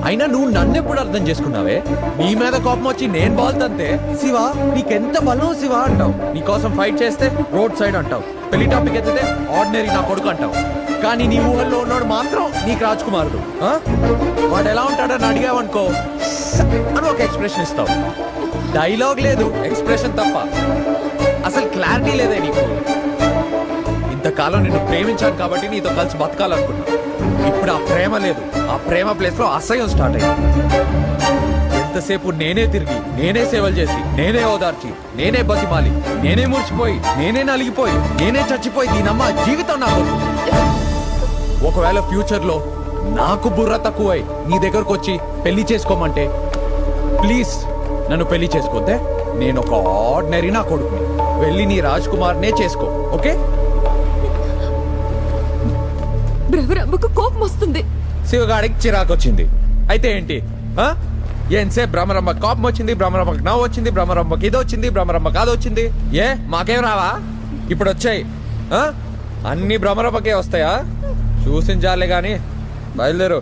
అయినా నువ్వు నన్నెప్పుడు అర్థం చేసుకున్నావే? నీ మీద కోపం వచ్చి నేను బాల్తంతే శివ నీకెంత బలం శివ అంటావు. నీకోసం ఫైట్ చేస్తే రోడ్ సైడ్ అంటావు. పెళ్లి టాపిక్ ఎత్తితే ఆర్డినరీ నా కొడుకు అంటావు. కానీ నీ ఊహల్లో ఉన్నాడు మాత్రం నీకు రాజ్ కుమారుడు. వాడు ఎలా ఉంటాడని అడిగావనుకో అని ఒక ఎక్స్ప్రెషన్ ఇస్తావు. డైలాగ్ లేదు, ఎక్స్ప్రెషన్ తప్ప. అసలు క్లారిటీ లేదే నీకు. ఇంతకాలం నిన్ను ప్రేమించాను కాబట్టి నీతో కలిసి బతకాలనుకున్నా. ఇప్పుడు ఆ ప్రేమ లేదు. ఆ ప్రేమ ప్లేస్ లో అసహ్యం స్టార్ట్ అయింది. ఎంతసేపు నేనే తిరిగి, నేనే సేవలు చేసి, నేనే ఓదార్చి, నేనే బతిమాలి, నేనే మురిసిపోయి, నేనే నలిగిపోయి, నేనే చచ్చిపోయి దీనమ్మ జీవితం నాకు. ఒకవేళ ఫ్యూచర్ లో నాకు బుర్ర తక్కువై నీ దగ్గరకు వచ్చి పెళ్లి చేసుకోమంటే ప్లీజ్ నన్ను పెళ్లి చేసుకోతే నేను ఒక ఆర్డినరీ నా కొడుకుని. వెళ్ళి నీ రాజ్ కుమార్నే చేసుకో, ఓకే? భ్రమరాంబకు కోపం వస్తుంది. శివగాడికి చిరాకు వచ్చింది. అయితే ఏంటి? ఏంసేపు భ్రమరమ్మ కోపం వచ్చింది, భ్రమరమ్మకి నవ్వు వచ్చింది, భ్రమరమ్మకి ఇది వచ్చింది, భ్రమరమ్మకి అది వచ్చింది. మాకేం రావా? ఇప్పుడు వచ్చాయి. అన్ని భ్రమరమ్మకే వస్తాయా? చూసించాలే గాని బయలుదేరు.